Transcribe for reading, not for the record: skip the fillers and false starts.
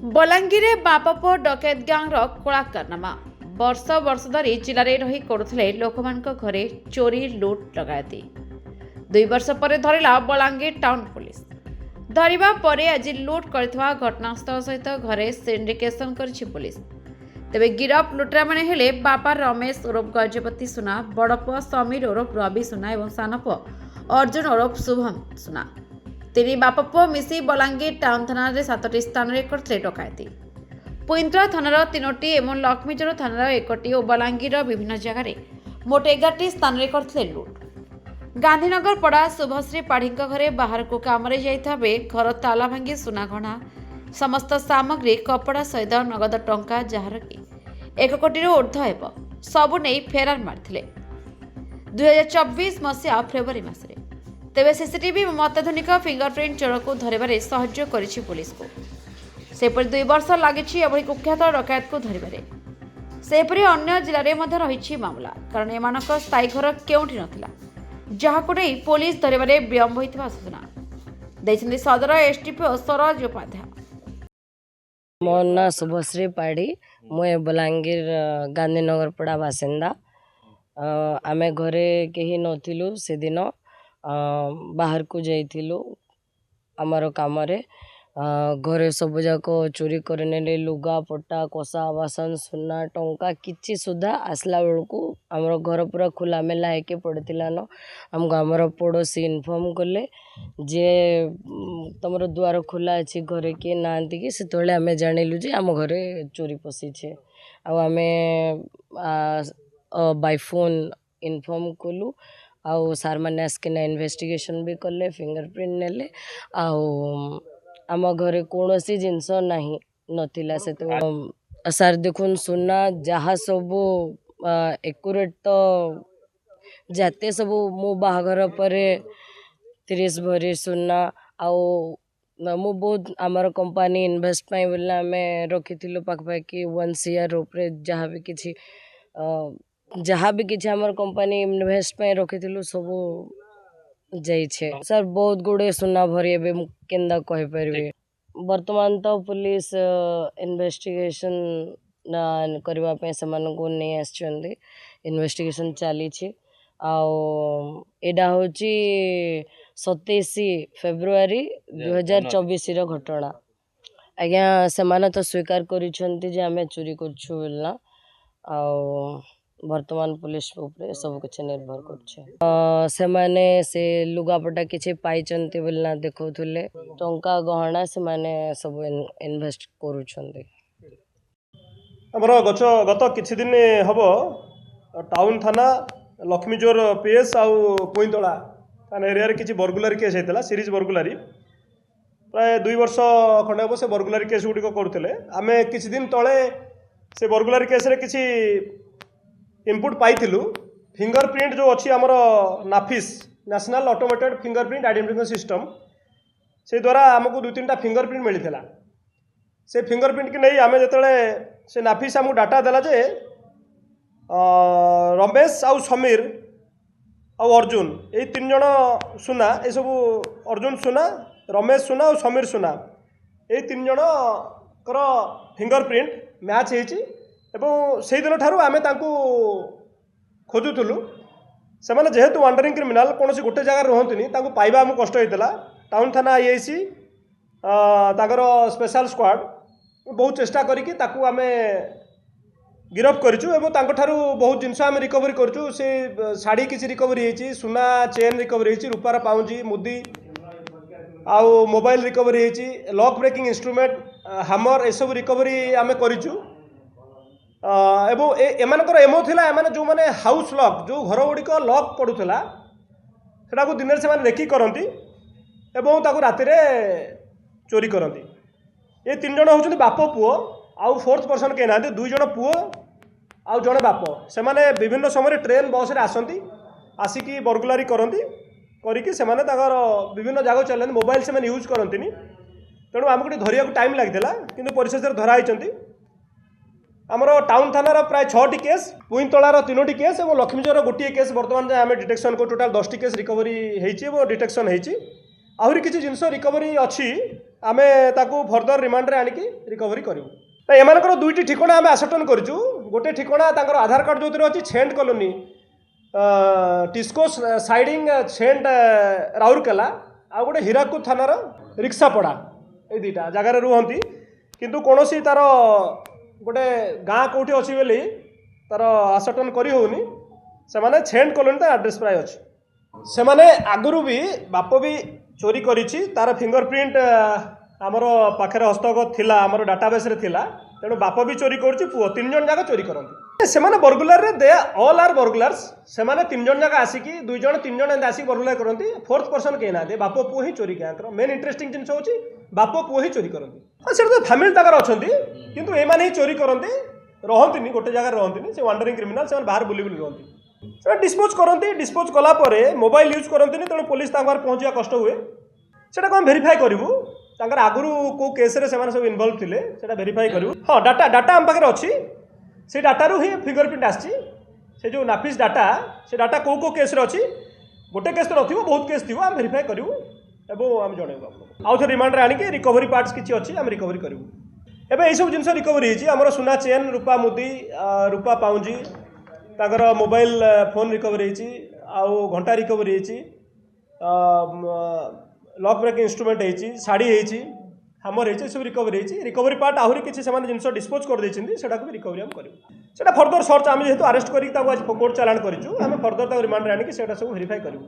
बलांगीर बाप पुओ डकैत गैंगर कला कारनामा वर्ष वर्ष धरी जिले में रही करुले लोक घरे चोरी लुट लगायती 2 वर्ष पर धरला बलांगीर टाउन पुलिस धरिबा परे आज लुट करथिबा घटनास्थल सहित घरे सिंडिकेशन करछि पुलिस। तेबे गिरफ लुटेरा माने हेले बापा रमेश उर्फ गजपति सुना, बड़ पुओ समीर उर्फ रवि सुना और सान पुओ अर्जुन उर्फ शुभम सुना। तीन बाप पुओ मिसी बलांगीर टाउन थाना 7टी स्थान में करथिले डकायती। पुइंतरा थानार 3टी एवं लक्ष्मीचर थानार 1टी और बलांगीर विभिन्न जगह मोट 11टी स्थान में करथिले लुट। गांधीनगर पड़ा शुभश्री पाढ़ी घरे बाहर को काम जाइता घर ताला भांगी सुना गहना समस्त सामग्री कपड़ा सहित नगद टंका जार कि 1 कोटी ऊर्ध्व हेब सबु नहीं फेरार मारथिले 2024 मसीहा फेब्रुआरी मासरे। तेबे सीसीटीवी अत्याधुनिक फिंगरप्रिंट चोर को धरबारे सहयोग करिछि पुलिस को। सेपरि 2 वर्ष लागिछि एभଳି कुख्यात डकायत को धरबारे। सेपरि अन्य जिल्ला रे मध्य रहिछि मामला कारण एमानक स्थायी घर केउठी नथिला जहाको नै पुलिस धरबारे विलंब होइथिबा सूचना दैछन्ति सदर एसटीपी सरोज उपाध्याय। मो ना शुभश्री पाढ़ी, मुझे बलांगीर गांधीनगर पड़ा बासिंदा। आमे घरे कहीं नथिलु से दिन बाहर को जाइथिलु आमर काम घरे सब जाक चोरी करने लुगा पटा कषा बासन सुना टंका किछि सुधा आसला बेलू आमर घर पूरा खुला मेला होके पड़ता न आमको आमर पड़ोशी इनफर्म कले जे तुम द्वार खुला अच्छी घरे किए ना कि से आम जानिलु जे आम घरे चोरी पशिछे आम बाय फोन इनफर्म कलु आउ सार मैंने आसकिना इन्वेस्टिगेशन भी कले फिंगरप्रिंट नेले आउ आम घरे कौन सी जिनस नहीं नथिला से तो सार देखुन सुना जहाँ सब एक्यूरेट तो जाते सब मो बाहागर पर 30 भरी सुना आउ मु बहुत आमर कंपनी इन्वेस्ट पाई बोले आम रखी पाखपाखि 1 CR उपरे जहाँ भी किसी आमर कंपनी इन्वेस्ट पाई रखी सब जाइछे। सर बहुत गुड़े सुना भरी एबे केंदा कहि परबे वर्तमान तो पुलिस इन्वेस्टिगेशन करबा पे समान को नहीं आछंदी इन्वेस्टिगेशन चली छी आउ एडा होची 27 फेब्रुआरी 2024 रो घटना। आज्ञा समान तो स्वीकार करिसंती जे आमे चोरी करछु बोलना आउ वर्तमान पुलिस उपरे सब कुछ निर्भर कर से माने से लुगापटा किछि पाइचंती बोलना देखौथुले टंका गहना से माने सब इन्वेस्ट करूछंती। हमर गत किछि दिन हबो टाउन थाना लक्ष्मीचोर पीएस आउ पुइंतला थाना एरिया रे किछि बरगुलारी केस हेतला सीरीज बरगुलारी प्राय 2 वर्ष खंडे हबो से बरगुलारी केस गुडी को करथले। आमे किछि दिन तळे से बरगुलारी केस रे किछि इनपुट पाइथिलु फिंगरप्रिंट जो अच्छी आमर नाफिस national automated fingerprint identification system से द्वारा आमको 2-3टा फिंगरप्रिंट मिलता से फिंगरप्रिंट की नहीं आम जो से नाफिस आमको डाटा देला जे रमेश आउ समीर आउ अर्जुन ये 3 जण सुना ये सब अर्जुन सुना रमेश सुना और समीर सुना ये 3 जण कर फिंगरप्रिंट मैच होती एवं से दिन ठारू आमे तांकू खोजुलु से माने जेहेतु वांडरिंग क्रिमिनाल कौन सी गोटे जगह रुहतनी तांकू पाइबा आमको कष्ट होता टाउन थाना आईआईसी ताकर स्पेशल स्क्वाड बहुत चेष्टा करिकी ताकू आमे गिरफ करिचु एवं तांको ठारू बहुत जिनस आमे रिकवरी करचु से साड़ी किसी रिकवरी होईची सुना चेन रिकवरी होईची रूपार पाउंजी मुदी आउ मोबाइल रिकवरी होईची लॉक ब्रेकिंग इंस्ट्रूमेंट हैमर ए सब रिकवरी आमे करिचु एवं एमानकर एमओ थिला एमाने जो माने हाउस लॉक जो घर गुड़िक लॉक पड़ूला सेटा को दिन से देखी करती एवं ताको राति रे चोरी करती। ये 3 जण होचुंती बाप पुओ आउ 4th पर्सन के नांती 2 जण पुओ आउ जणे बाप से माने विभिन्न समय ट्रेन बस रे आसंती आसिकी बरगुलारी करती करिकी से माने ताकर विभिन्न जगह चलते मोबाइल से यूज करती तेणु आमको धरिया टाइम लगिला किंतु परिशेष धरा होती। आमर टाउन थानार प्राय 6टी केस पुइंतलार 3टी केस और लक्ष्मीचोर गोटे केस बर्तमान जाए आम डिटेक्शन को टोटाल 10टी केस रिकवरी होती डिटेक्शन होती आहरी किसी जिनस रिकवरी अच्छी आमे ताकू फर्दर रिमांड रे आनिकी रिकवरी करू एमानकर दुईटी ठिकाना आमे आसर्टन करूँ गोटे ठिकाना तांकर आधार कार्ड जो अच्छी छेंड कॉलोनी टिस्को साइडिंग छेंड राउरकेला आ गोटे हीराकुद थानार रिक्सापड़ा ये दुईटा जगार रुहंती किंतु कौन सी तार गोटे गाँ कौटी अच्छी बोली तार आसटन करी होनी से माने छेंड कॉलोनी तार एड्रेस प्राय अच्छी से माने आगुरु भी बाप भी चोरी करिछि तार फिंगरप्रिंट आमर पाखे हस्तगत थिला आमर डाटाबेस रे थिला तेणु बाप भी चोरी करुच्ची पुओ तीन जन जाक चोरी करती से बर्गुलार रे दे ऑल आर बर्गुलार्स से तीन जन जाक आसिकी दुई जन तीन जन आसिक बर्गुलार करती फोर्थ पर्सन कहीं ना बाप पुओ ही चोरी क्या मेन इंटरेस्टिंग जिन होची बाप पुओ ही चोरी करती से तो फैमिली तक अच्छा किंतु एमाने ही चोरी करती रहती गोटे जगह रहती से वांडरिंग क्रिमिनाल से बाहर बुली बुली रहती से डिस्पोज करती डिस्पोज कलापर मोबाइल यूज करती तेणु पुलिस पहुँचा कष्ट हुए से भेरीफाए करूँ तांकर आगुरु को केस रे सेमाने सब इन्वॉल्व थिले सेटा वेरीफाई करू हाँ डाटा डाटा हम पाखे अच्छी से डाटारू ही फिंगरप्रिंट आसी से जो नाफिस डाटा से डाटा को केस रे अच्छी गोटे केस तो नथिबो बहुत केस थी आम वेरीफाई करू एवं आम जणेबू आउ थे रिमांड रे आनिके रिकवरी पार्ट्स किछि अच्छी आम रिकवरी करू एबे एई सब जिंस रिकवरी हिची हमर सुना चेन रूपा मुदी रूपा पाउंजी ताकर मोबाइल फोन रिकवरी हिची आउ घंटा रिकवरी हिची लॉक ब्रेक इंस्ट्रूमेंट होती शाढ़ी होती हामर होती सब रिकवरी पार्ट आहरी किसी जिन डिस्पोज कर भी रिकवरी हम करूँ फर्दर सर्च आम जेहतु अरेस्ट करके आज कोर्ट चालाण करूँ आम फर्दर रिमांड आनिक सब वेरीफाई करूँ।